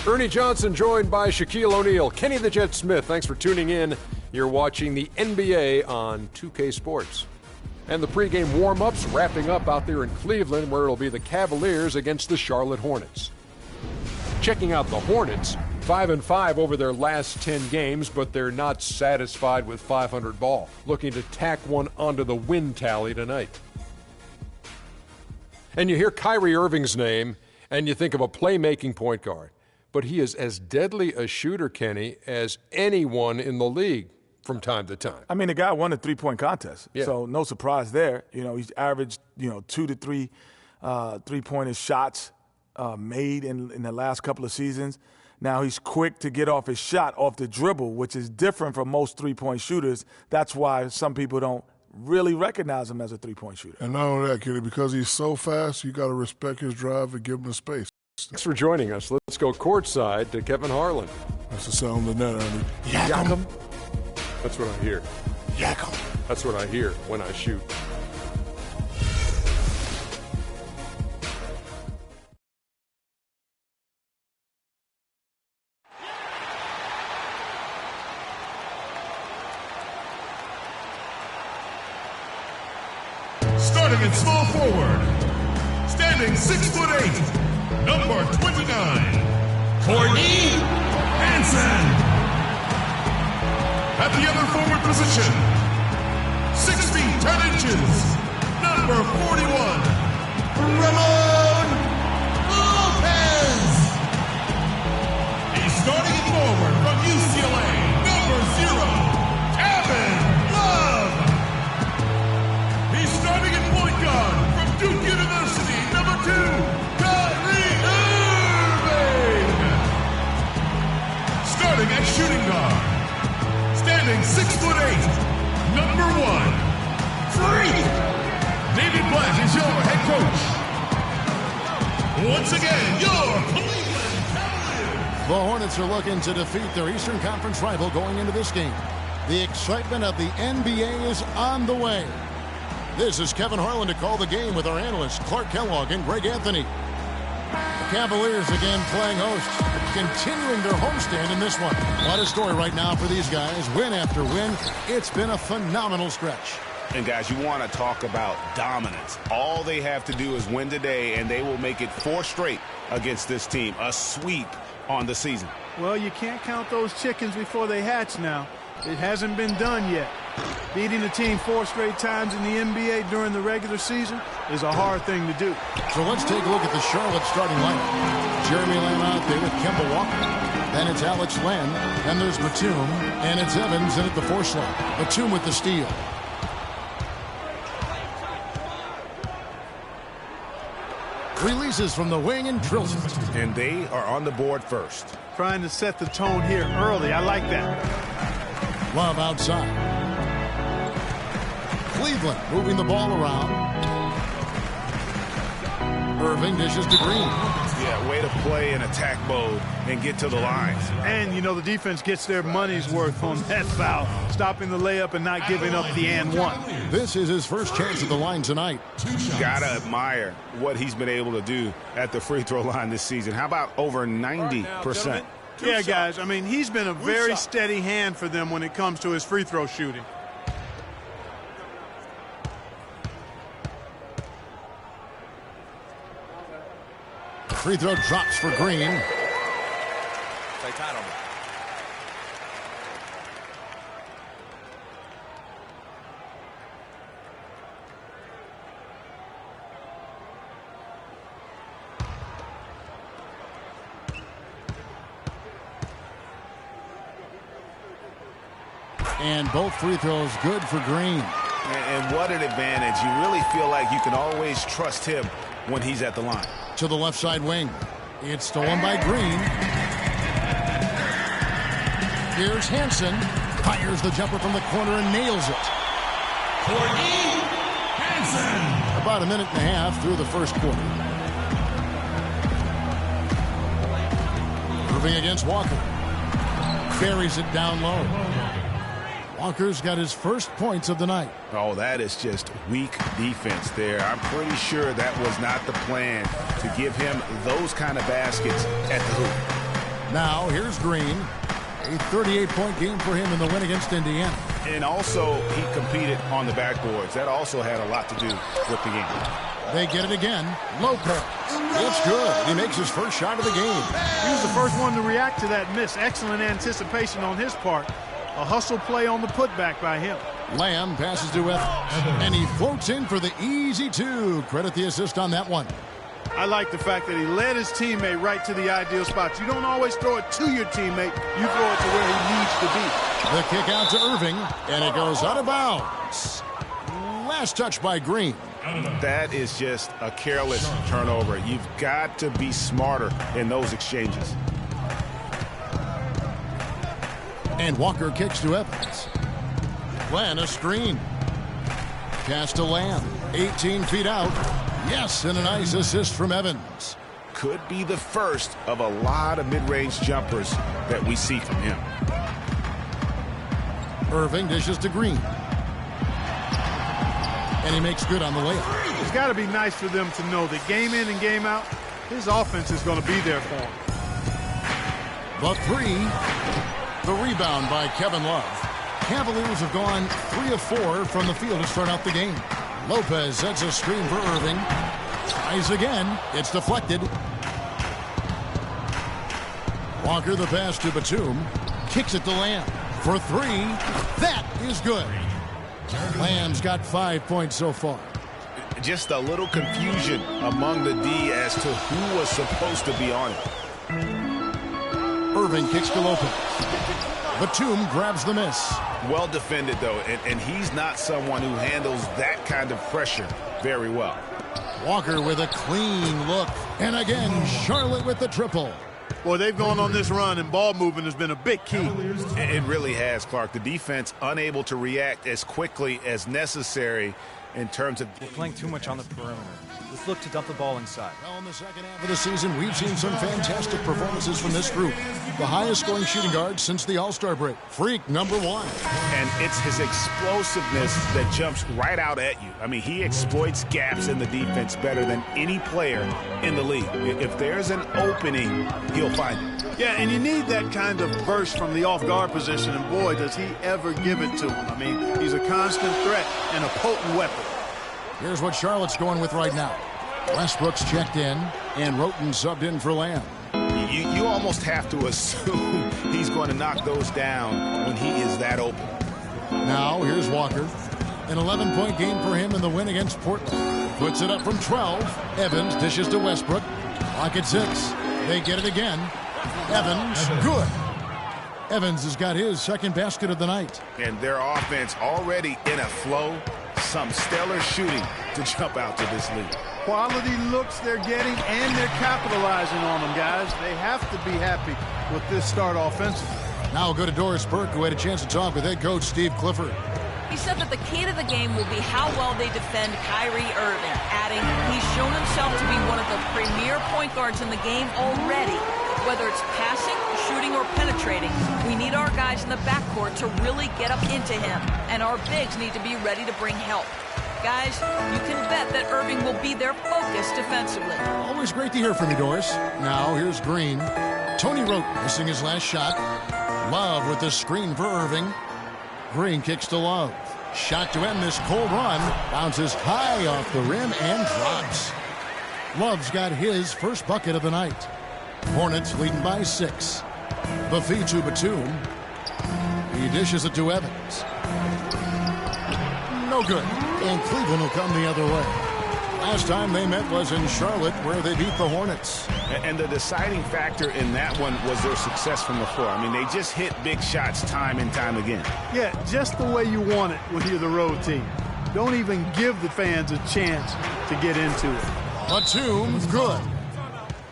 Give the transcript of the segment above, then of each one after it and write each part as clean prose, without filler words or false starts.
Ernie Johnson joined by Shaquille O'Neal. Kenny the Jet Smith, thanks for tuning in. You're watching the NBA on 2K Sports. And the pregame warm-ups wrapping up out there in Cleveland, where it'll be the Cavaliers against the Charlotte Hornets. Checking out the Hornets, 5-5 over their last 10 games, but they're not satisfied with 500 ball. Looking to tack one onto the win tally tonight. And you hear Kyrie Irving's name, and you think of a playmaking point guard. But he is as deadly a shooter, Kenny, as anyone in the league from time to time. I mean, the guy won a three-point contest, so no surprise there. You know, he's averaged, 2 to 3 three-pointer shots made in the last couple of seasons. Now he's quick to get off his shot off the dribble, which is different from most three-point shooters. That's why some people don't really recognize him as a three-point shooter. And not only that, Kenny, because he's so fast, you got to respect his drive and give him the space. Thanks for joining us. Let's go courtside to Kevin Harlan. That's the sound of the net, Ernie. Yakum. That's what I hear. Yakum. That's what I hear when I shoot. Starting at small forward, standing 6'8", number 29, Courtney Hansen. At the other forward position, 6 feet 10 inches, number 41, Ramon Lopez. He's starting at forward from UCLA, number 0, Kevin Love. He's starting at point guard from Duke University, number 2, Kyrie Irving. Starting at shooting guard, standing 6'8", number 1, Freak. David Black is your head coach. Once again, your Cleveland Cavaliers. The Hornets are looking to defeat their Eastern Conference rival going into this game. The excitement of the NBA is on the way. This is Kevin Harlan to call the game with our analysts Clark Kellogg and Greg Anthony. The Cavaliers again playing host, continuing their homestand in this one. What a story right now for these guys. Win after win. It's been a phenomenal stretch. And guys, you want to talk about dominance. All they have to do is win today, and they will make it 4 straight against this team. A sweep on the season. Well, you can't count those chickens before they hatch now. It hasn't been done yet. Beating a team 4 straight times in the NBA during the regular season is a hard thing to do. So let's take a look at the Charlotte starting lineup. Jeremy Lamb out there with Kemba Walker. Then it's Alex Len. Then there's Batum. And it's Evans in at the 4 slot. Batum with the steal. Releases from the wing and drills it. And they are on the board first. Trying to set the tone here early. I like that. Love outside. Cleveland moving the ball around. Irving dishes to Green. Yeah, way to play in attack mode and get to the line. And, the defense gets their money's worth on that foul, stopping the layup and not giving up the and one. This is his first chance at the line tonight. Gotta admire what he's been able to do at the free throw line this season. How about over 90%? Yeah, guys, he's been a very steady hand for them when it comes to his free throw shooting. Free throw drops for Green. Stay tight on it. And both free throws good for Green. And what an advantage. You really feel like you can always trust him when he's at the line. To the left side wing. It's stolen by Green. Here's Hansen. Fires the jumper from the corner and nails it. Courtney Hansen. About a minute and a half through the first quarter. Irving against Walker. Buries it down low. Walker's got his first points of the night. Oh, that is just weak defense there. I'm pretty sure that was not the plan to give him those kind of baskets at the hoop. Now here's Green. A 38-point game for him in the win against Indiana. And also, he competed on the backboards. That also had a lot to do with the game. They get it again. Lopez. It's good. He makes his first shot of the game. He was the first one to react to that miss. Excellent anticipation on his part. A hustle play on the putback by him. Lamb passes to Evans, and he floats in for the easy two. Credit the assist on that one. I like the fact that he led his teammate right to the ideal spot. You don't always throw it to your teammate. You throw it to where he needs to be. The kick out to Irving, and it goes out of bounds. Last touch by Green. That is just a careless turnover. You've got to be smarter in those exchanges. And Walker kicks to Evans. Glenn, a screen. Pass to Lamb. 18 feet out. Yes, and a nice assist from Evans. Could be the first of a lot of mid-range jumpers that we see from him. Irving dishes to Green. And he makes good on the layup. It's got to be nice for them to know that game in and game out, his offense is going to be there for him. The three. The rebound by Kevin Love. Cavaliers have gone 3 of 4 from the field to start out the game. Lopez sets a screen for Irving. Tries again. It's deflected. Walker the pass to Batum. Kicks it to Lamb for 3. That is good. Lamb's got 5 points so far. Just a little confusion among the D as to who was supposed to be on it. Irving kicks to Lopez. Batum grabs the miss. Well defended, though, and he's not someone who handles that kind of pressure very well. Walker with a clean look. And again, Charlotte with the triple. Boy, they've gone on this run, and ball movement has been a big key. It really has, Clark. The defense unable to react as quickly as necessary in terms of... We're playing too much on the perimeter. Let's look to dump the ball inside. Well, in the second half of the season, we've seen some fantastic performances from this group. The highest scoring shooting guard since the All-Star break. Freak number 1. And it's his explosiveness that jumps right out at you. I mean, he exploits gaps in the defense better than any player in the league. If there's an opening, he'll find it. Yeah, and you need that kind of burst from the off-guard position, and boy, does he ever give it to him. I mean, he's a constant threat and a potent weapon. Here's what Charlotte's going with right now. Westbrook's checked in, and Roten subbed in for Lamb. You almost have to assume he's going to knock those down when he is that open. Now, here's Walker. An 11-point game for him in the win against Portland. Puts it up from 12. Evans dishes to Westbrook. Clock at 6. They get it again. Evans, good. Evans has got his second basket of the night. And their offense already in a flow. Some stellar shooting to jump out to this lead. Quality looks they're getting, and they're capitalizing on them, guys. They have to be happy with this start offensively. Now we'll go to Doris Burke, who had a chance to talk with head coach Steve Clifford. He said that the key to the game will be how well they defend Kyrie Irving, adding he's shown himself to be one of the premier point guards in the game already. Whether it's passing, shooting, or penetrating, we need our guys in the backcourt to really get up into him, and our bigs need to be ready to bring help. Guys, you can bet that Irving will be their focus defensively. Always great to hear from you, Doris. Now here's Green. Tony Roten missing his last shot. Love with the screen for Irving. Green kicks to Love. Shot to end this cold run. Bounces high off the rim and drops. Love's got his first bucket of the night. Hornets leading by 6. Buffet to Batum. He dishes it to Evans. No good. And Cleveland will come the other way. Last time they met was in Charlotte, where they beat the Hornets. And the deciding factor in that one was their success from the floor. I mean, they just hit big shots time and time again. Yeah, just the way you want it when you're the road team. Don't even give the fans a chance to get into it. Batum, good.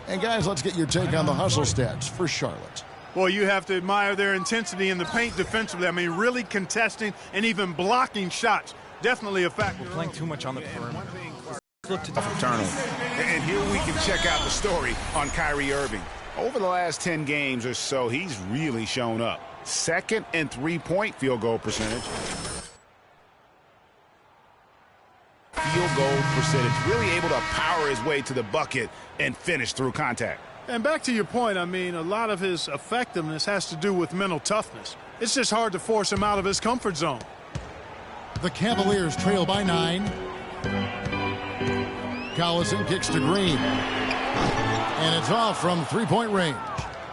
And guys, let's get your take on the hustle stats for Charlotte. Well, you have to admire their intensity in the paint defensively. I mean, really contesting and even blocking shots. Definitely a factor. We're playing too much on the perimeter. Look to turnover. And here we can check out the story on Kyrie Irving. Over the last 10 games or so, he's really shown up. Second and 3-point field goal percentage. Field goal percentage, really able to power his way to the bucket and finish through contact. And back to your point, I mean, a lot of his effectiveness has to do with mental toughness. It's just hard to force him out of his comfort zone. The Cavaliers trail by 9. Collison kicks to Green. And it's off from three-point range.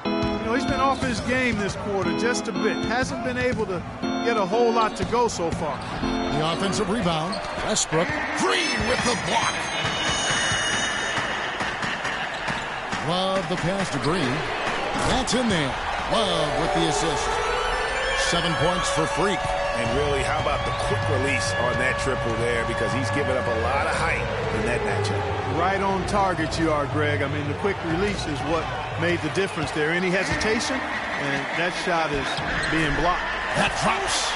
You know, he's been off his game this quarter just a bit. Hasn't been able to get a whole lot to go so far. The offensive rebound. Westbrook. Green with the block. Love the pass to Green. That's in there. Love with the assist. 7 points for Freak. And really, how about the quick release on that triple there, because he's given up a lot of height in that matchup. Right on target you are, Greg. I mean, the quick release is what made the difference there. Any hesitation, and that shot is being blocked. That drops.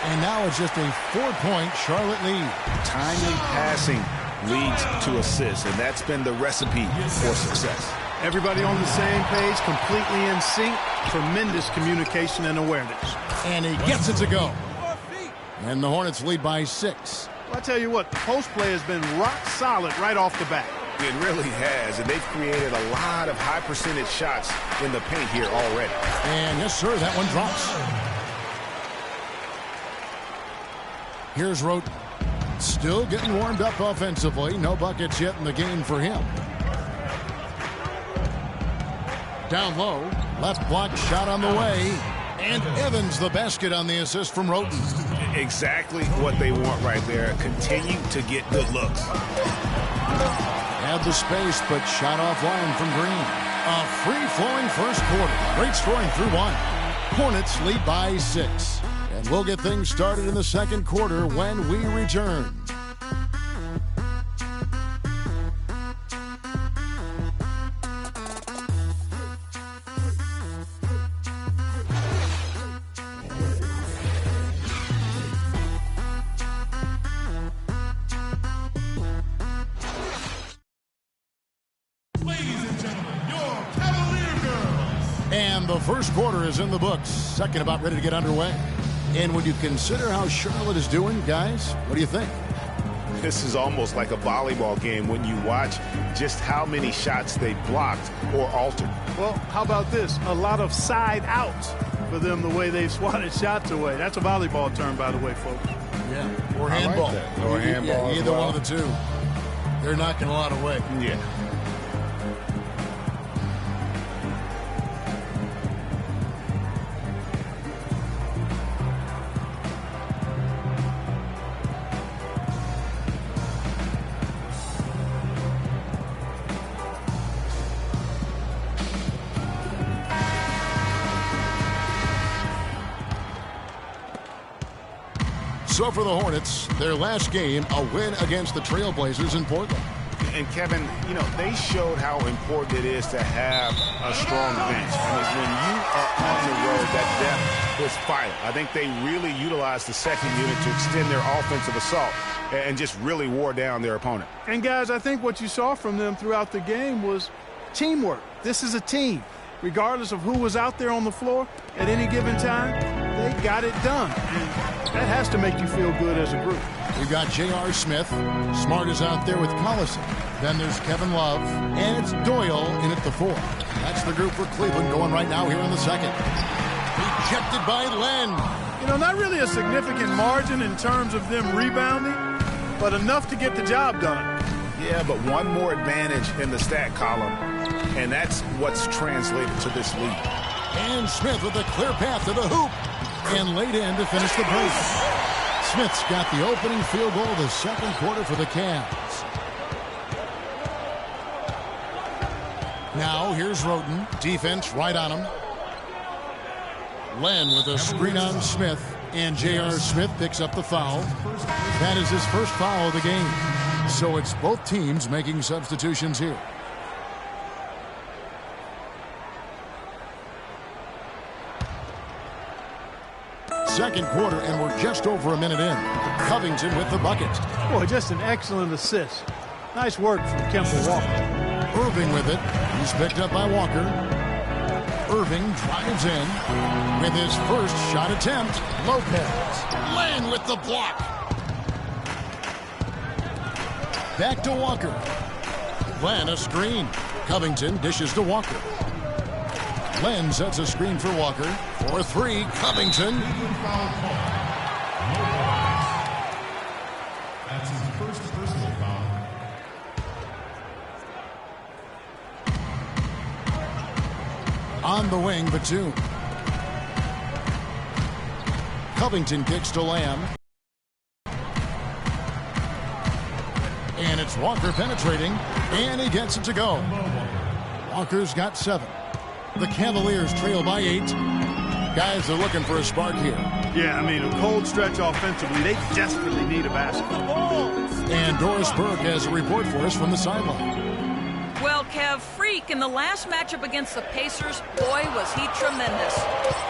And now it's just a 4-point Charlotte lead. Timely passing leads to assists, and that's been the recipe for success. Everybody on the same page, completely in sync. Tremendous communication and awareness. And he gets it to go. And the Hornets lead by 6. Well, I tell you what, the post play has been rock solid right off the bat. It really has, and they've created a lot of high percentage shots in the paint here already. And yes, sir, that one drops. Here's Roten. Still getting warmed up offensively. No buckets yet in the game for him. Down low. Left block shot on the way. And Evans the basket on the assist from Roten. Exactly what they want right there. Continue to get good looks. Had the space, but shot offline from Green. A free-flowing first quarter. Great scoring through 1. Hornets lead by 6. And we'll get things started in the second quarter when we return. Ladies and gentlemen, your Cavalier girls. And the first quarter is in the books. Second about ready to get underway. And when you consider how Charlotte is doing, guys, what do you think? This is almost like a volleyball game when you watch just how many shots they blocked or altered. Well, how about this? A lot of side outs for them, the way they've swatted shots away. That's a volleyball term, by the way, folks. Yeah, or handball. Like or handball. Yeah, either one of the two. They're knocking a lot away. Yeah. So for the Hornets, their last game, a win against the Trailblazers in Portland. And Kevin, you know, they showed how important it is to have a strong bench. I mean, when you are on the road, that depth is vital. I think they really utilized the second unit to extend their offensive assault and just really wore down their opponent. And guys, I think what you saw from them throughout the game was teamwork. This is a team. Regardless of who was out there on the floor at any given time, they got it done. And that has to make you feel good as a group. We've got J.R. Smith. Smart is out there with Collison. Then there's Kevin Love. And it's Doyle in at the 4. That's the group for Cleveland going right now here in the second. Ejected by Len. You know, not really a significant margin in terms of them rebounding, but enough to get the job done. Yeah, but one more advantage in the stat column, and that's what's translated to this lead. And Smith with a clear path to the hoop. And laid in to finish the break. Smith's got the opening field goal of the second quarter for the Cavs. Now here's Roten. Defense right on him. Len with a screen on Smith. And J.R. Smith picks up the foul. That is his first foul of the game. So it's both teams making substitutions here. Second quarter, and we're just over a minute in. Covington with the bucket. Boy, just an excellent assist. Nice work from Kemba Walker. Irving with it. He's picked up by Walker. Irving drives in with his first shot attempt. Lopez. Len with the block. Back to Walker. Len a screen. Covington dishes to Walker. Len sets a screen for Walker. For three, Covington. That's his first personal foul. On the wing, Batum. Covington kicks to Lamb. And it's Walker penetrating, and he gets it to go. Walker's got 7. The Cavaliers trail by 8. Guys are looking for a spark here. Yeah, I mean, a cold stretch offensively. They desperately need a basket. And Doris Burke has a report for us from the sideline. Well, Kev, Freak in the last matchup against the Pacers, boy, was he tremendous.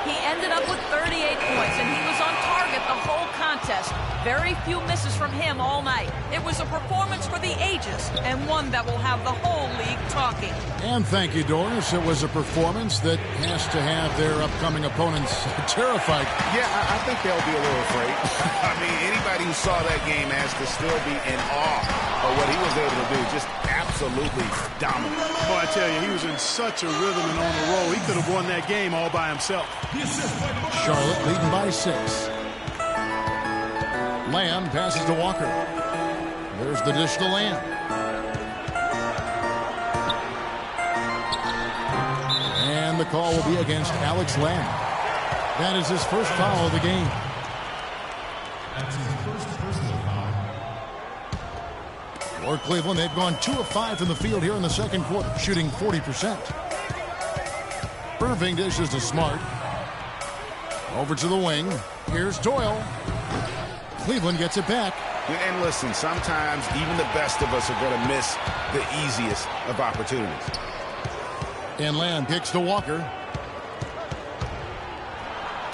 He ended up with 38 points, and he was on target the whole contest. Very few misses from him all night. It was a performance for the ages, and one that will have the whole league talking. And thank you, Doris. It was a performance that has to have their upcoming opponents terrified. Yeah, I think they'll be a little afraid. I mean, anybody who saw that game has to still be in awe of what he was able to do. Just absolutely dominant. Boy, I tell you, he was in such a rhythm and on the roll. He could have won that game all by himself. Charlotte leading by 6. Lamb passes to Walker. There's the dish to Lamb. And the call will be against Alex Lamb. That is his first foul of the game. That's his first personal foul. For Cleveland, they've gone 2 of 5 from the field here in the second quarter, shooting 40%. Irving dishes to Smart. Over to the wing. Here's Doyle. Cleveland gets it back. And listen, sometimes even the best of us are going to miss the easiest of opportunities. And Lamb kicks to Walker.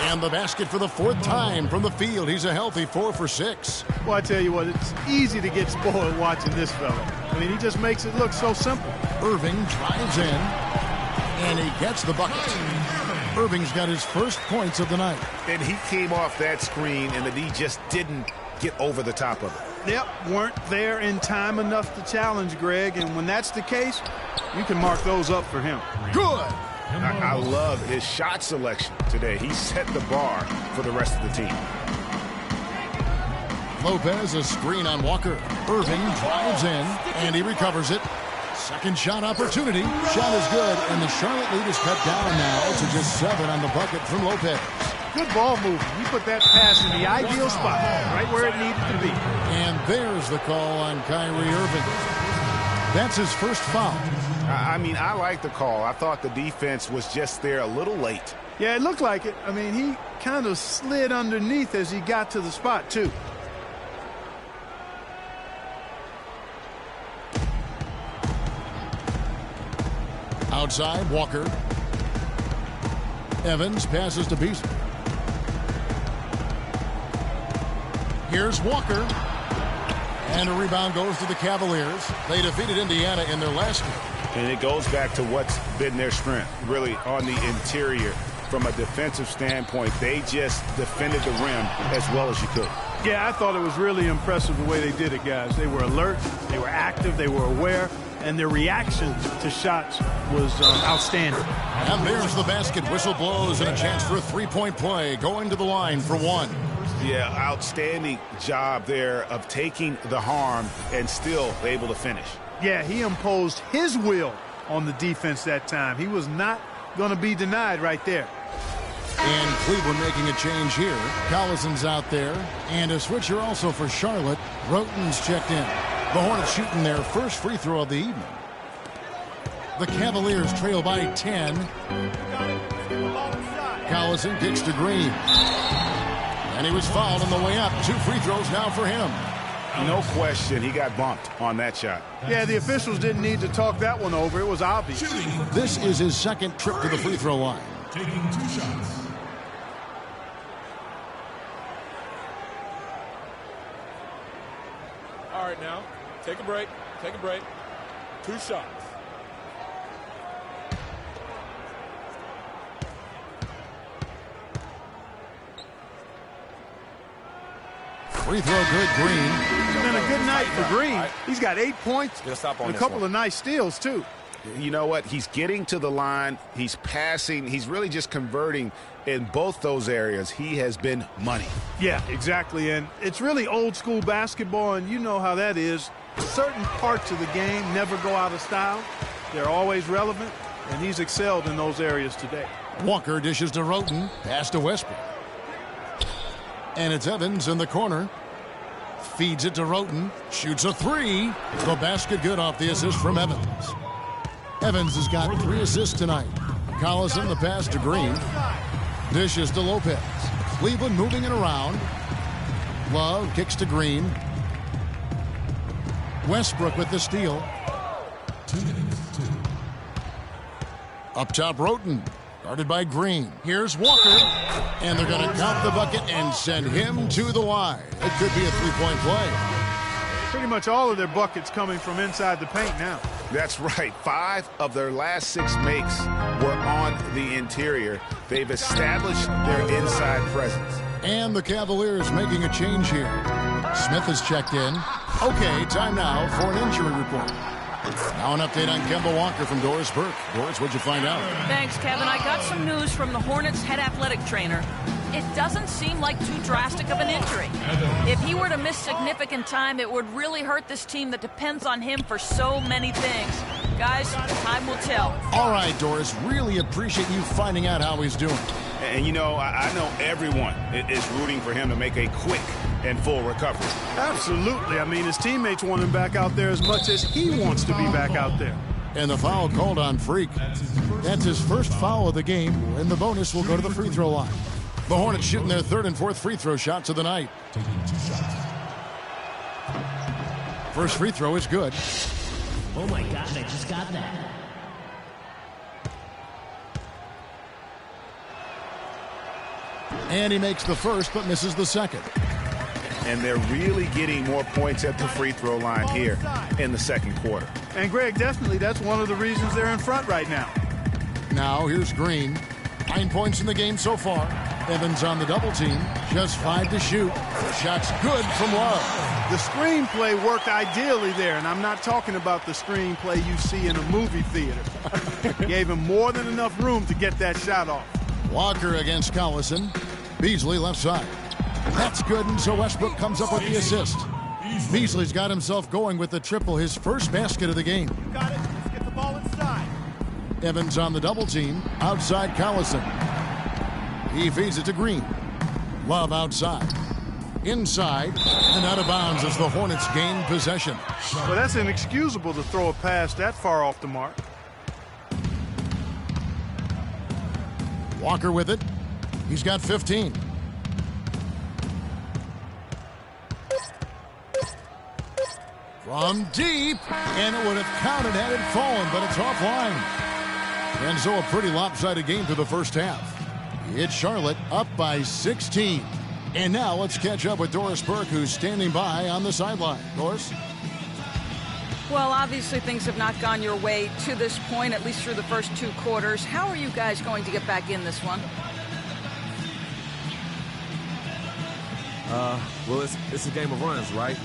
And the basket for the 4th time from the field. He's a healthy 4 for 6. Well, I tell you what, it's easy to get spoiled watching this fella. I mean, he just makes it look so simple. Irving drives in, and he gets the bucket. Irving's got his first points of the night. And he came off that screen, and the D just didn't get over the top of it. Yep, weren't there in time enough to challenge Greg, and when that's the case, you can mark those up for him. Good. I love his shot selection today. He set the bar for the rest of the team. Lopez, a screen on Walker. Irving drives in, and he recovers it. Second shot opportunity. Shot is good, and the Charlotte lead is cut down now to just 7 on the bucket from Lopez. Good ball movement. He put that pass in the ideal spot, right where it needed to be. And there's the call on Kyrie Irving. That's his first foul. I mean, I like the call. I thought the defense was just there a little late. Yeah, it looked like it. I mean, he kind of slid underneath as he got to the spot, too. Outside, Walker. Evans passes to Beasley. Here's Walker. And a rebound goes to the Cavaliers. They defeated Indiana in their last game. And it goes back to what's been their strength, really, on the interior. From a defensive standpoint, they just defended the rim as well as you could. Yeah, I thought it was really impressive the way they did it, guys. They were alert, they were active, they were aware, and their reaction to shots was outstanding. And there's the basket. Whistle blows and a chance for a three-point play. Going to the line for 1. Yeah, outstanding job there of taking the harm and still able to finish. Yeah, he imposed his will on the defense that time. He was not going to be denied right there. And Cleveland making a change here. Collison's out there. And a switcher also for Charlotte. Roten's checked in. The Hornets shooting their first free throw of the evening. The Cavaliers trail by 10. Collison kicks to Green. And he was fouled on the way up. 2 free throws now for him. No question, he got bumped on that shot. Yeah, the officials didn't need to talk that one over. It was obvious. This is his second trip to the free throw line. Taking 2 shots. All right, now, take a break. Take a break. 2 shots. Free throw good, Green. It's been a good night for Green. He's got 8 points and a couple of nice steals, too. You know what? He's getting to the line. He's passing. He's really just converting in both those areas. He has been money. Yeah, exactly. And it's really old school basketball, and you know how that is. Certain parts of the game never go out of style. They're always relevant, and he's excelled in those areas today. Walker dishes to Roten. Pass to Westbrook. And it's Evans in the corner. Feeds it to Roten. Shoots a three. The basket good off the assist from Evans. Evans has got 3 assists tonight. Collison the pass to Green. Dishes to Lopez. Cleveland moving it around. Love kicks to Green. Westbrook with the steal. Up top, Roten. Guarded by Green. Here's Walker. And they're going to count the bucket and send him to the wide. It could be a three-point play. Pretty much all of their buckets coming from inside the paint now. That's right. 5 of their last 6 makes were on the interior. They've established their inside presence. And the Cavaliers making a change here. Smith has checked in. Okay, time now for an injury report. Now an update on Kemba Walker from Doris Burke. Doris, what'd you find out? Thanks, Kevin. I got some news from the Hornets' head athletic trainer. It doesn't seem like too drastic of an injury. If he were to miss significant time, it would really hurt this team that depends on him for so many things. Guys, time will tell. All right, Doris, really appreciate you finding out how he's doing. And, you know, I know everyone is rooting for him to make a quick and full recovery. Absolutely. I mean, his teammates want him back out there as much as he wants to be back out there. And the foul called on Freak. That's his first foul of the game, and the bonus will go to the free throw line. The Hornets shooting their 3rd and 4th free throw shots of the night. First free throw is good. Oh my God, I just got that. And he makes the first but misses the second. And they're really getting more points at the free throw line here in the second quarter. And Greg, definitely that's one of the reasons they're in front right now. Now here's Green. 9 points in the game so far. Evans on the double team. Just 5 to shoot. The shot's good from Love. The screenplay worked ideally there, and I'm not talking about the screenplay you see in a movie theater. Gave him more than enough room to get that shot off. Walker against Collison. Beasley left side. That's good, and so Westbrook comes up with the assist. Beasley's got himself going with the triple, his first basket of the game. You got it. Let's get the ball inside. Evans on the double team. Outside Collison. He feeds it to Green. Love outside. Inside and out of bounds as the Hornets gain possession. Well, that's inexcusable to throw a pass that far off the mark. Walker with it. He's got 15. From deep, and it would have counted had it fallen, but it's offline. And so a pretty lopsided game through the first half. It's Charlotte up by 16. And now let's catch up with Doris Burke, who's standing by on the sideline. Doris? Well, obviously things have not gone your way to this point, at least through the first 2 quarters. How are you guys going to get back in this one? Well, it's a game of runs, right?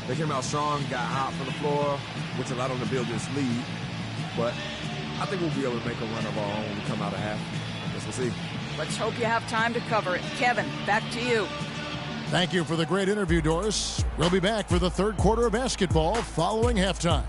They came out strong, got hot from the floor, which allowed them to build this lead. But I think we'll be able to make a run of our own when we come out of half. I guess we'll see. Let's hope you have time to cover it. Kevin, back to you. Thank you for the great interview, Doris. We'll be back for the 3rd quarter of basketball following halftime.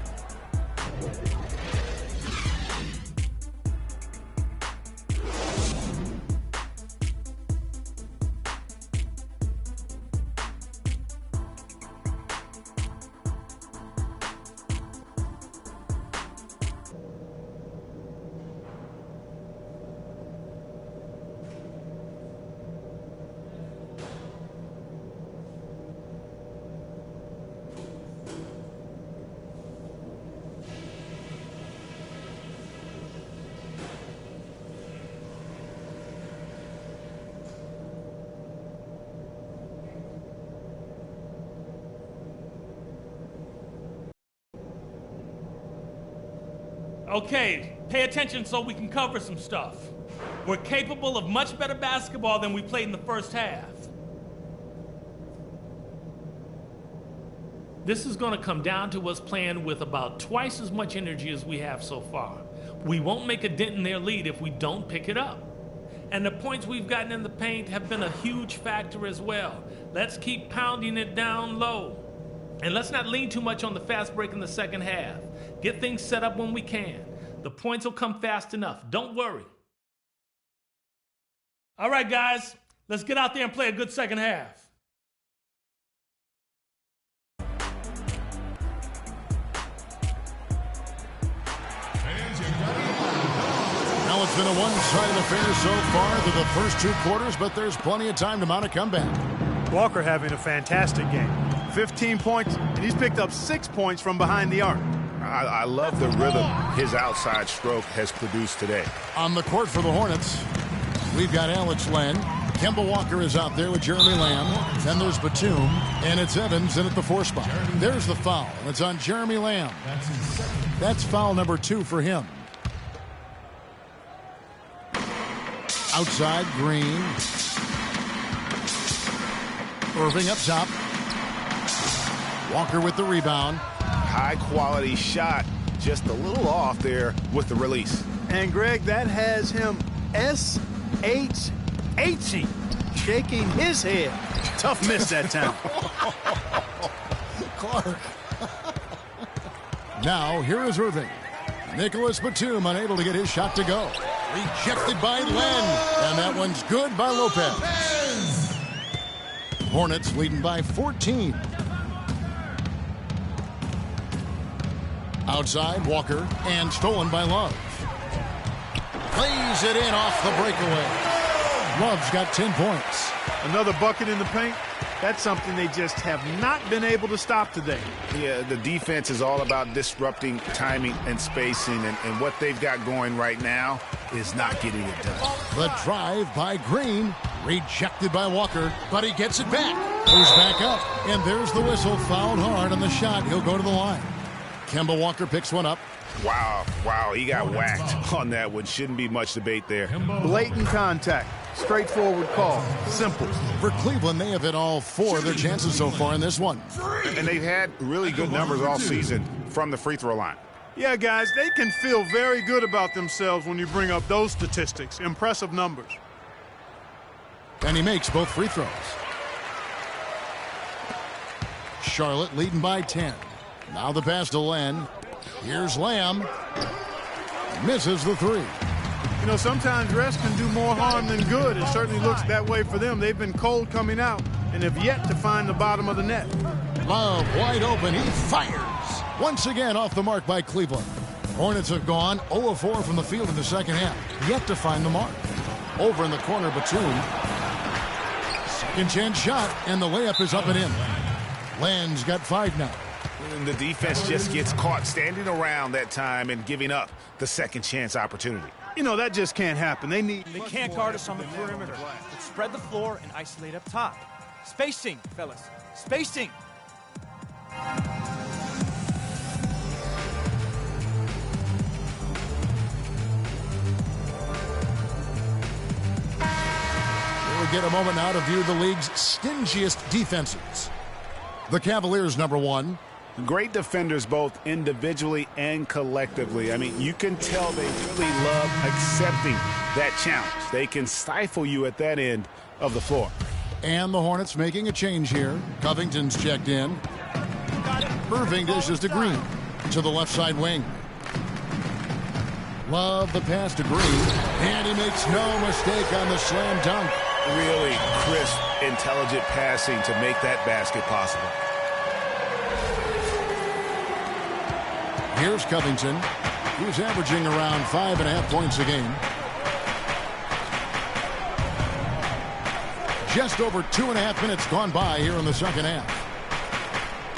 Okay, pay attention so we can cover some stuff. We're capable of much better basketball than we played in the first half. This is going to come down to us playing with about twice as much energy as we have so far. We won't make a dent in their lead if we don't pick it up. And the points we've gotten in the paint have been a huge factor as well. Let's keep pounding it down low. And let's not lean too much on the fast break in the second half. Get things set up when we can. The points will come fast enough. Don't worry. All right, guys, let's get out there and play a good second half. Now it's been a one-sided affair so far through the first 2 quarters, but there's plenty of time to mount a comeback. Walker having a fantastic game. 15 points, and he's picked up 6 points from behind the arc. I love the rhythm his outside stroke has produced today. On the court for the Hornets, we've got Alex Len. Kemba Walker is out there with Jeremy Lamb. Then there's Batum, and it's Evans in at the 4 spot. There's the foul, and it's on Jeremy Lamb. That's foul number 2 for him. Outside, Green. Irving up top. Walker with the rebound. High quality shot, just a little off there with the release. And Greg, that has him S-H-H-ing, shaking his head. Tough miss that time. Clark. Now here is Irving. Nicholas Batum unable to get his shot to go. Rejected by Len, and that one's good by Lopez. Hornets leading by 14. Outside, Walker, and stolen by Love. Plays it in off the breakaway. Love's got 10 points. Another bucket in the paint. That's something they just have not been able to stop today. Yeah, the defense is all about disrupting timing and spacing, and what they've got going right now is not getting it done. The drive by Green, rejected by Walker, but he gets it back. Goes back up, and there's the whistle. Fouled hard on the shot. He'll go to the line. Kemba Walker picks one up. Wow, he got whacked on that one. Shouldn't be much debate there. Blatant contact. Straightforward call. Simple. For Cleveland, they have hit all 4 of their chances so far in this one. And they've had really good numbers all season from the free throw line. Yeah, guys, they can feel very good about themselves when you bring up those statistics. Impressive numbers. And he makes both free throws. Charlotte leading by 10. Now the pass to Len. Here's Lamb. Misses the 3. You know, sometimes rest can do more harm than good. It certainly looks that way for them. They've been cold coming out and have yet to find the bottom of the net. Love wide open. He fires. Once again off the mark by Cleveland. Hornets have gone 0 of 4 from the field in the second half. Yet to find the mark. Over in the corner, Batum. Second chance shot, and the layup is up and in. Len's got 5 now. And the defense just gets caught standing around that time and giving up the second chance opportunity. You know, that just can't happen. They can't guard us on the perimeter. Let's spread the floor and isolate up top. Spacing, fellas. Spacing. We'll get a moment now to view the league's stingiest defenses. The Cavaliers, number 1. Great defenders both individually and collectively. I mean, you can tell they really love accepting that challenge. They can stifle you at that end of the floor. And the Hornets making a change here. Covington's checked in. Irving dishes to Green. To the left side wing. Love the pass to Green. And he makes no mistake on the slam dunk. Really crisp, intelligent passing to make that basket possible. Here's Covington, who's averaging around 5.5 points a game. Just over 2.5 minutes gone by here in the second half.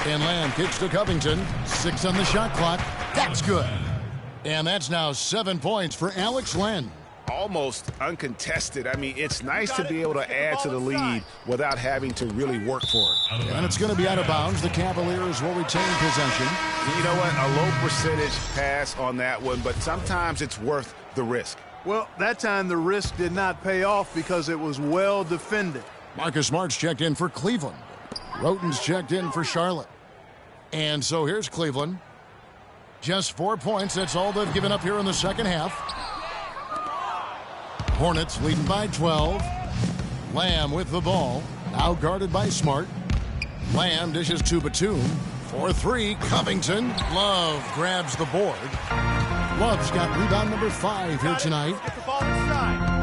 And Lamb kicks to Covington. 6 on the shot clock. That's good. And that's now 7 points for Alex Len. Almost uncontested. I mean, it's nice to be able to add to the lead without having to really work for it. And it's going to be out of bounds. The Cavaliers will retain possession. You know what? A low percentage pass on that one, but sometimes it's worth the risk. Well, that time the risk did not pay off because it was well defended. Marcus Smart's checked in for Cleveland. Roten's checked in for Charlotte. And so here's Cleveland. Just 4 points. That's all they've given up here in the second half. Hornets leading by 12. Lamb with the ball. Now guarded by Smart. Lamb dishes to Batum. 4-3. Covington. Love grabs the board. Love's got rebound number 5 here tonight. Get the ball inside.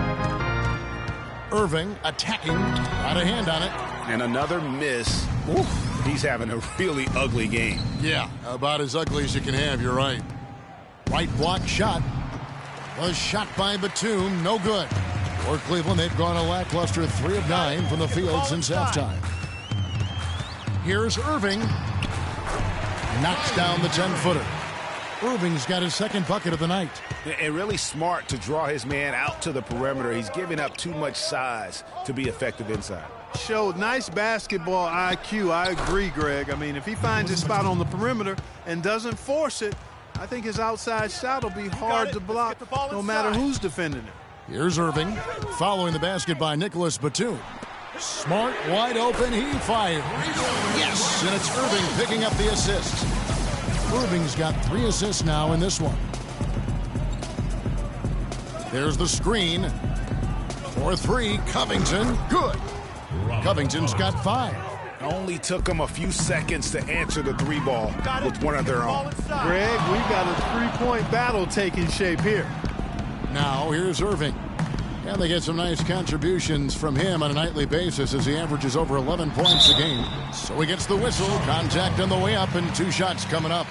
Irving attacking. Got a hand on it. And another miss. Oof. He's having a really ugly game. Yeah, about as ugly as you can have, you're right. Right block shot. Was shot by Batum, no good. For Cleveland, they've gone a lackluster 3 of 9 from the field since halftime. Here's Irving. Knocks down the 10-footer. Irving's got his second bucket of the night. And really smart to draw his man out to the perimeter. He's giving up too much size to be effective inside. Showed nice basketball IQ. I agree, Greg. I mean, if he finds his spot on the perimeter and doesn't force it, I think his outside shot will be hard to block no matter who's defending it. Here's Irving following the basket by Nicholas Batum. Smart, wide open, he fires. Yes, and it's Irving picking up the assist. Irving's got 3 assists now in this one. There's the screen. 4-3, Covington, good. Covington's got 5. Only took them a few seconds to answer the 3 ball with one of their own. Greg, we've got a 3-point battle taking shape here. Now here's Irving. And they get some nice contributions from him on a nightly basis as he averages over 11 points a game. So he gets the whistle, contact on the way up, and 2 shots coming up.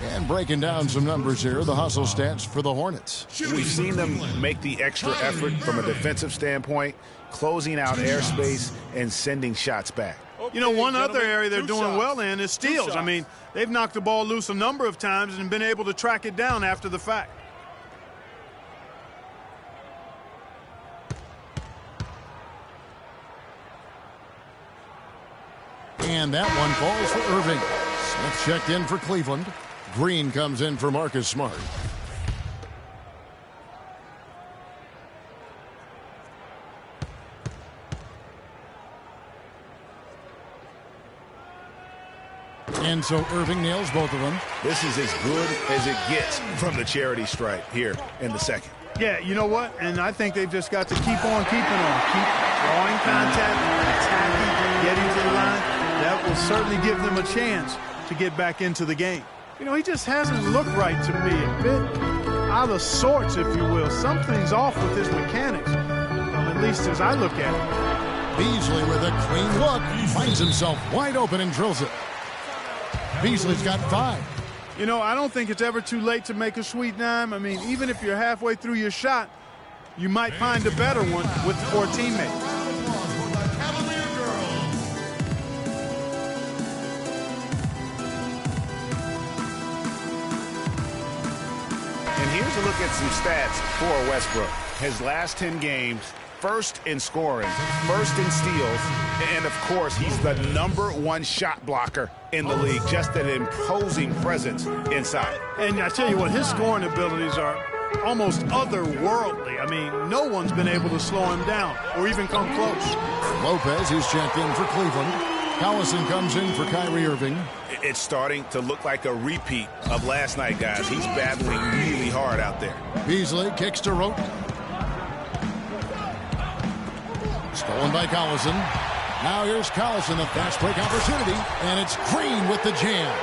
And breaking down some numbers here, the hustle stats for the Hornets. We've seen them make the extra effort from a defensive standpoint, closing out airspace and sending shots back. You know, one other area they're doing well in is steals. I mean, they've knocked the ball loose a number of times and been able to track it down after the fact. And that one falls for Irving. Smith checked in for Cleveland. Green comes in for Marcus Smart. And so Irving nails both of them. This is as good as it gets from the charity stripe here in the second. Yeah, you know what? And I think they've just got to keep on keeping on. Keep drawing contact, attacking, getting to the line. That will certainly give them a chance to get back into the game. You know, he just hasn't looked right to me. A bit out of sorts, if you will. Something's off with his mechanics, at least as I look at it. Beasley with a clean look. Finds himself wide open and drills it. Beasley's got 5. You know, I don't think it's ever too late to make a sweet dime. I mean, even if you're halfway through your shot, you might find a better one with 4 teammates. And here's a look at some stats for Westbrook. His last 10 games, first in scoring, first in steals, and of course, he's the #1 shot blocker in the league. Just an imposing presence inside. And I tell you what, his scoring abilities are almost otherworldly. I mean, no one's been able to slow him down or even come close. Lopez is checked in for Cleveland. Collison comes in for Kyrie Irving. It's starting to look like a repeat of last night, guys. He's battling really hard out there. Beasley kicks to Rote. Stolen by Collison. Now here's Collison, the fast break opportunity, and it's Green with the jam.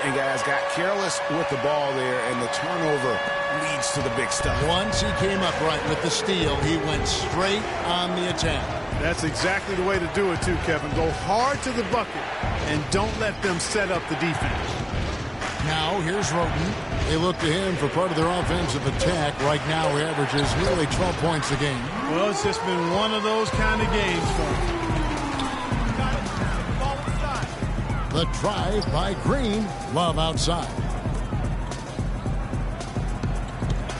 And guys got careless with the ball there, and the turnover leads to the big stuff. Once he came up right with the steal, he went straight on the attack. That's exactly the way to do it, too, Kevin. Go hard to the bucket and don't let them set up the defense. Now here's Roten. They look to him for part of their offensive attack. Right now he averages nearly 12 points a game. Well, it's just been one of those kind of games for him. The drive by Green. Love outside.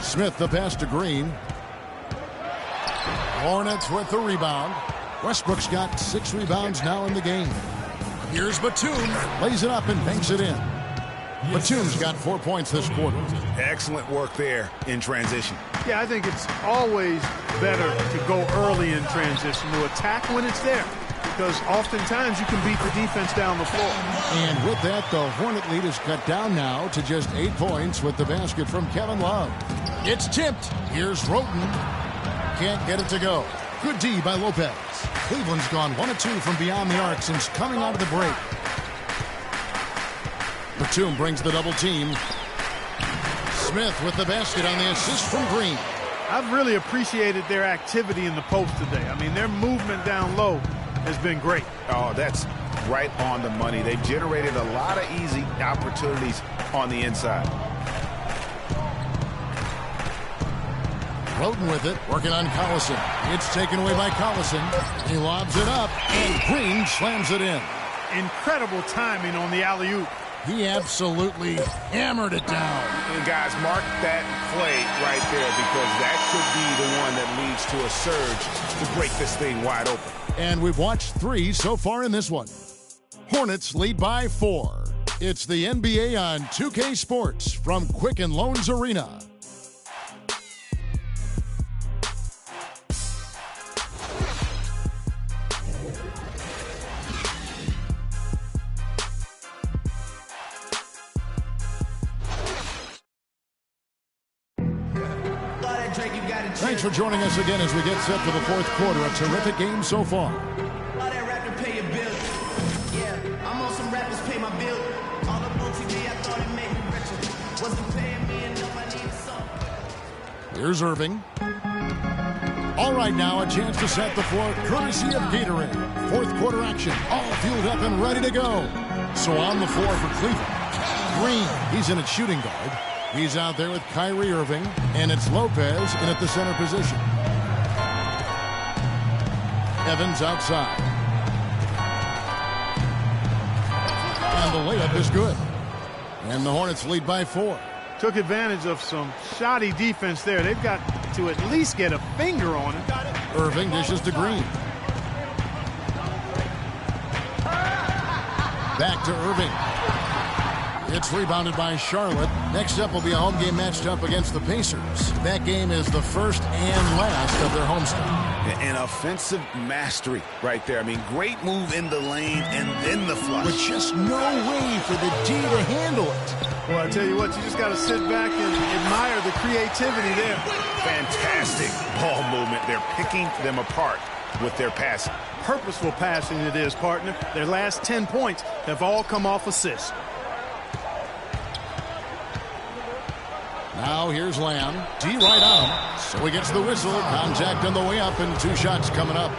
Smith the pass to Green. Hornets with the rebound. Westbrook's got 6 rebounds now in the game. Here's Batum. Lays it up and banks it in. Batum's got 4 points this quarter. Excellent work there in transition. Yeah, I think it's always better to go early in transition, to attack when it's there. because oftentimes you can beat the defense down the floor. And with that, the Hornet lead is cut down now to just 8 points with the basket from Kevin Love. It's tipped. Here's Roten. Can't get it to go. Good D by Lopez. Cleveland's gone 1 of 2 from beyond the arc since coming out of the break. Batum brings the double team. Smith with the basket on the assist from Green. I've really appreciated their activity in the post today. I mean, their movement down low has been great. Oh, that's right on the money. They've generated a lot of easy opportunities on the inside. Roten with it, working on Collison. It's taken away by Collison. He lobs it up, and Green slams it in. Incredible timing on the alley-oop. He absolutely hammered it down. And guys, mark that play right there, because that could be the one that leads to a surge to break this thing wide open. And we've watched 3 so far in this one. Hornets lead by 4. It's the NBA on 2K Sports from Quicken Loans Arena. Thanks for joining us again as we get set for the 4th quarter. A terrific game so far. All that rapper pay your bill. Yeah, I'm on some rappers pay my bill. All up on TV, I thought it made me richer. Wasn't paying me enough, I needed some. Here's Irving. All right, now a chance to set the floor courtesy of Gatorade. 4th quarter action, all fueled up and ready to go. So on the floor for Cleveland. Green, he's in at shooting guard. He's out there with Kyrie Irving, and it's Lopez in at the center position. Evans outside. And the layup is good. And the Hornets lead by 4. Took advantage of some shoddy defense there. They've got to at least get a finger on it. Irving dishes to Green. Back to Irving. It's rebounded by Charlotte. Next up will be a home game matched up against the Pacers. That game is the first and last of their homestand. An offensive mastery right there. I mean, great move in the lane and then the flush. But just no way for the D to handle it. Well, I tell you what, you just got to sit back and admire the creativity there. Fantastic ball movement. They're picking them apart with their passing. Purposeful passing it is, partner. Their last 10 points have all come off assists. Now here's Lamb. D right on him. So he gets the whistle. Contact on the way up and 2 shots coming up.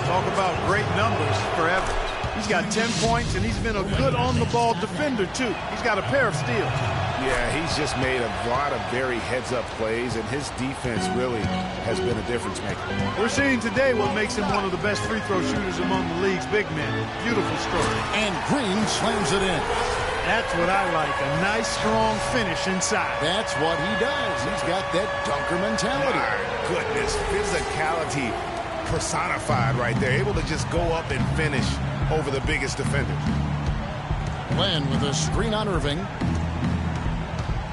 Talk about great numbers forever. He's got 10 points, and he's been a good on-the-ball defender, too. He's got a pair of steals. Yeah, he's just made a lot of very heads-up plays, and his defense really has been a difference maker. We're seeing today what makes him one of the best free throw shooters among the league's big men. Beautiful stroke. And Green slams it in. That's what I like, a nice, strong finish inside. That's what he does. He's got that dunker mentality. My goodness, physicality personified right there. Able to just go up and finish over the biggest defender. Len with a screen on Irving.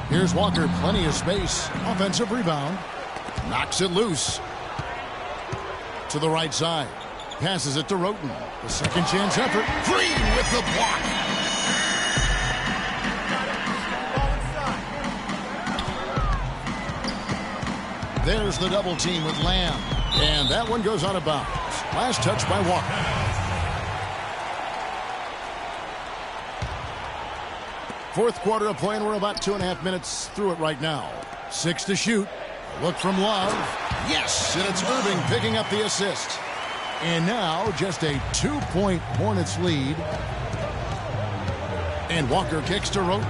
Here's Walker, plenty of space. Offensive rebound. Knocks it loose. To the right side. Passes it to Roten. The second chance effort. Green with the block. There's the double team with Lamb. And that one goes out of bounds. Last touch by Walker. Fourth quarter of play, and we're about 2.5 minutes through it right now. 6 to shoot. Look from Love. Yes, and it's Irving picking up the assist. And now just a 2-point Hornets lead. And Walker kicks to Roten.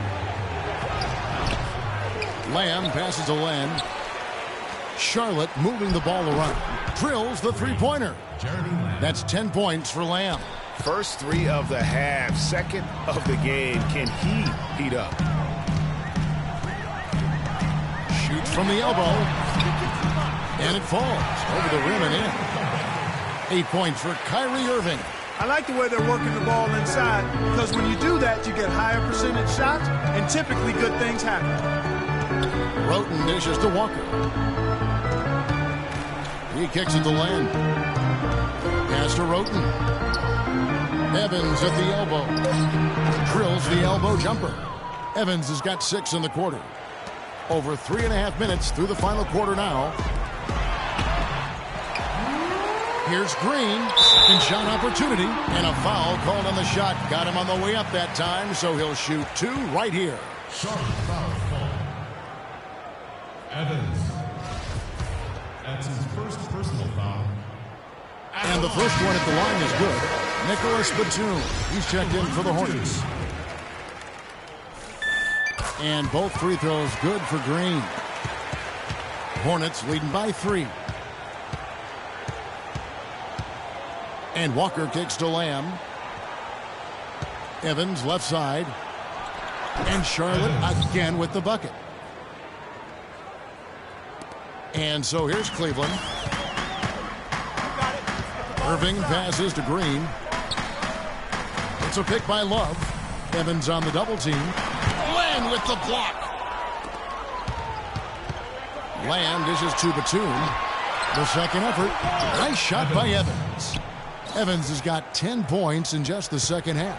Lamb passes to Len. Charlotte moving the ball around. Drills the three-pointer. That's 10 points for Lamb. First 3 of the half, second of the game. Can he heat up? Shoots from the elbow. And it falls over the rim and in. 8 points for Kyrie Irving. I like the way they're working the ball inside, because when you do that, you get higher percentage shots, and typically good things happen. Roten dishes to Walker. He kicks it to Len. Pass to Roten. Evans at the elbow. Drills the elbow jumper. Evans has got 6 in the quarter. Over 3.5 minutes through the final quarter now. Here's Green. Second shot opportunity. And a foul called on the shot. Got him on the way up that time, so he'll shoot 2 right here. Sharp foul call. Evans. That's his first personal foul. And the first one at the line is good. Nicholas Batum. He's checked in for the Hornets. And both free throws good for Green. Hornets leading by 3. And Walker kicks to Lamb. Evans left side. And Charlotte again with the bucket. And so here's Cleveland. Irving passes to Green. It's a pick by Love. Evans on the double team. Land with the block. Land dishes to Batum. The second effort. Nice shot by Evans. Evans has got 10 points in just the second half.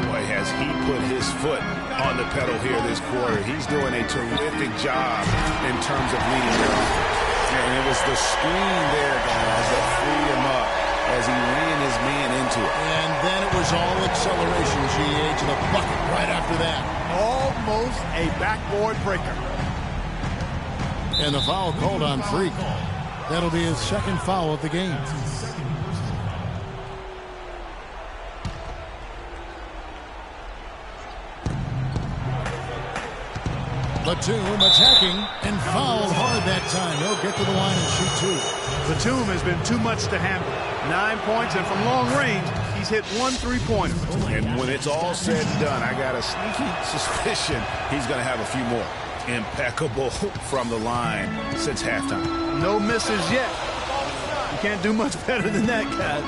Boy, has he put his foot on the pedal here this quarter. He's doing a terrific job in terms of leading their offense. And it was the screen there, guys, that freed him up as he ran his man into it. And then it was all acceleration, GA, to the bucket right after that. Almost a backboard breaker. And the foul called on Freak. That'll be his second foul of the game. Batum attacking and fouled hard that time. He'll get to the line and shoot 2. Batum has been too much to handle. 9 points, and from long range, he's hit 1 3-pointer. And when it's all said and done, I got a sneaky suspicion he's going to have a few more. Impeccable from the line since halftime. No misses yet. You can't do much better than that, guys.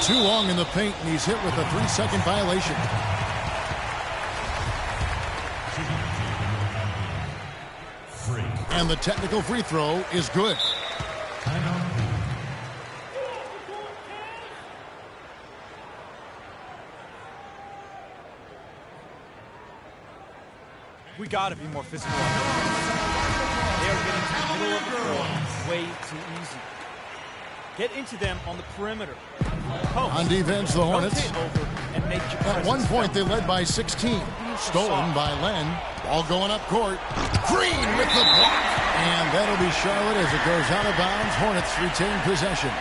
Too long in the paint, and he's hit with a 3-second violation. And the technical free throw is good. We got to be more physical. They are getting to the middle of the floor way too easy. Get into them on the perimeter. Post. On defense, the Hornets. At one point, they led by 16. Stolen by Len. Ball going up court. Green with the block. And that'll be Charlotte as it goes out of bounds. Hornets retain possession.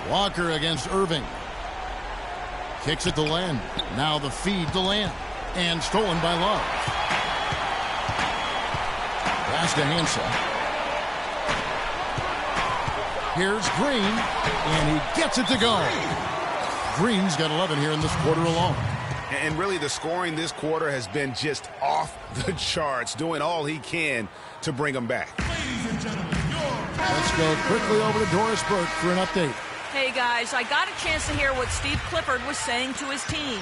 Walker against Irving. Kicks it to Len. Now the feed to Len. And stolen by Love. Pass to Hansen. Here's Green. And he gets it to go. Green's got 11 here in this quarter alone. And really the scoring this quarter has been just off the charts, doing all he can to bring them back. Let's go quickly over to Doris Burke for an update. Hey guys, I got a chance to hear what Steve Clifford was saying to his team.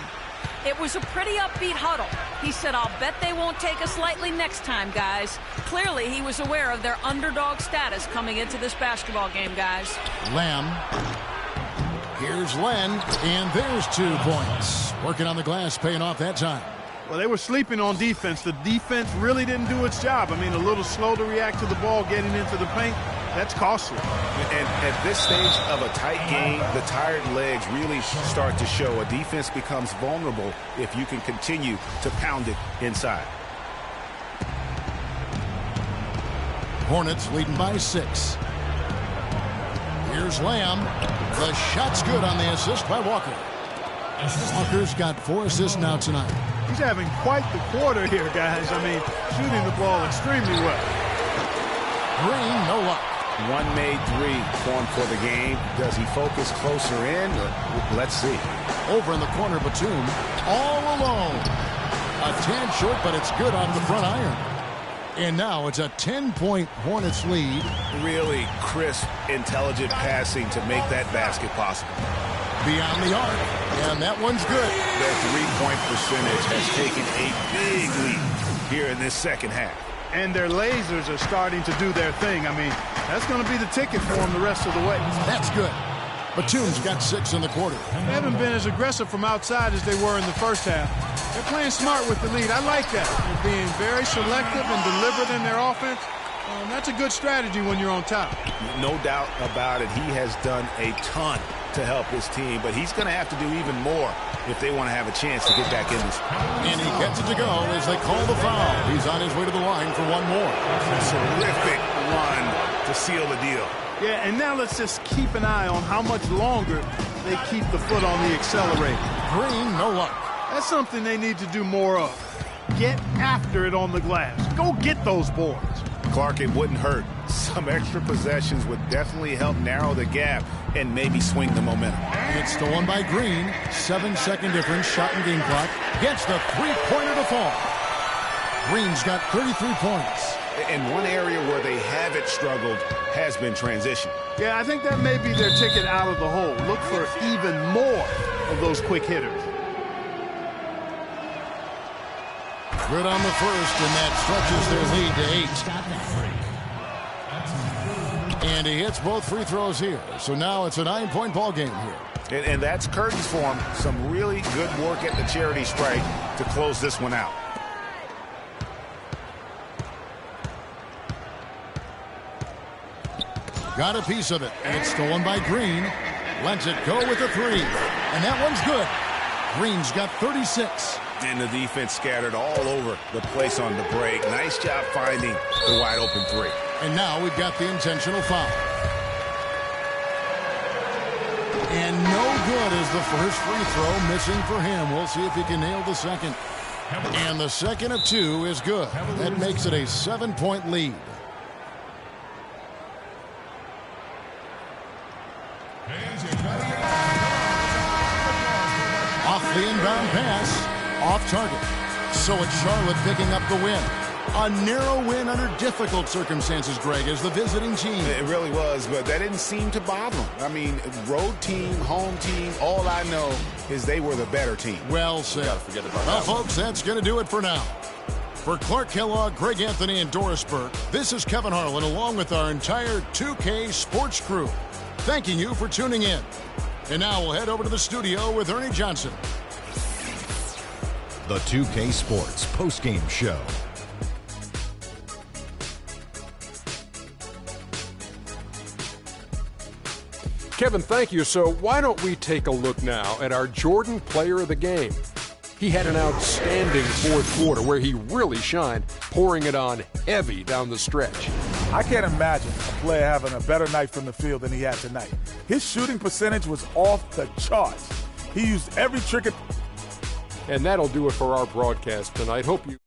It was a pretty upbeat huddle. He said, I'll bet they won't take us lightly next time, guys. Clearly, he was aware of their underdog status coming into this basketball game, guys. Lamb. Here's Len, and there's 2 points. Working on the glass, paying off that time. Well, they were sleeping on defense. The defense really didn't do its job. I mean, a little slow to react to the ball getting into the paint. That's costly. And at this stage of a tight game, the tired legs really start to show. A defense becomes vulnerable if you can continue to pound it inside. Hornets leading by 6. Here's Lamb. The shot's good on the assist by Walker. Walker's got 4 assists now tonight. He's having quite the quarter here, guys. I mean, shooting the ball extremely well. Green, no luck. One made 3 for him for the game. Does he focus closer in? Let's see. Over in the corner, Batum, all alone. A tad short, but it's good out of the front iron. And now it's a 10-point Hornets lead. Really crisp, intelligent passing to make that basket possible. beyond the arc, and that one's good. Their three-point percentage has taken a big leap here in this second half. And their lasers are starting to do their thing. I mean, that's going to be the ticket for them the rest of the way. That's good. Batum's got 6 in the quarter. They haven't been as aggressive from outside as they were in the first half. They're playing smart with the lead. I like that. They're being very selective and deliberate in their offense. That's a good strategy when you're on top. No doubt about it. He has done a ton to help his team, but he's going to have to do even more if they want to have a chance to get back in this. And he gets it to go as they call the foul. He's on his way to the line for one more. Terrific run to seal the deal. Yeah, and now let's just keep an eye on how much longer they keep the foot on the accelerator. Green, no luck. That's something they need to do more of. Get after it on the glass. Go get those boards. Clark, it wouldn't hurt. Some extra possessions would definitely help narrow the gap and maybe swing the momentum. It's stolen by Green. 7-second difference, shot and game clock. Gets the three-pointer to fall. Green's got 33 points. And one area where they haven't struggled has been transition. Yeah, I think that may be their ticket out of the hole. Look for even more of those quick hitters. Good on the first, and that stretches their lead to 8. And he hits both free throws here. So now it's a 9-point ball game here. And that's curtains for him. Some really good work at the charity stripe to close this one out. Got a piece of it, and it's stolen by Green. Lets it go with the 3. And that one's good. Green's got 36. And the defense scattered all over the place on the break. Nice job finding the wide open 3. And now we've got the intentional foul. And no good is the first free throw missing for him. We'll see if he can nail the second. And the second of 2 is good. That makes it a 7-point lead. Off the inbound pass. Off target. So it's Charlotte picking up the win. A narrow win under difficult circumstances, Greg, as the visiting team. It really was, but that didn't seem to bother them. I mean, road team, home team, all I know is they were the better team. Well said. Well, folks, that's going to do it for now. For Clark Kellogg, Greg Anthony, and Doris Burke, this is Kevin Harlan along with our entire 2K Sports crew, thanking you for tuning in. And now we'll head over to the studio with Ernie Johnson. The 2K Sports postgame show. Kevin, thank you. So why don't we take a look now at our Jordan Player of the Game? He had an outstanding fourth quarter where he really shined, pouring it on heavy down the stretch. I can't imagine a player having a better night from the field than he had tonight. His shooting percentage was off the charts. He used every trick. And that'll do it for our broadcast tonight. Hope you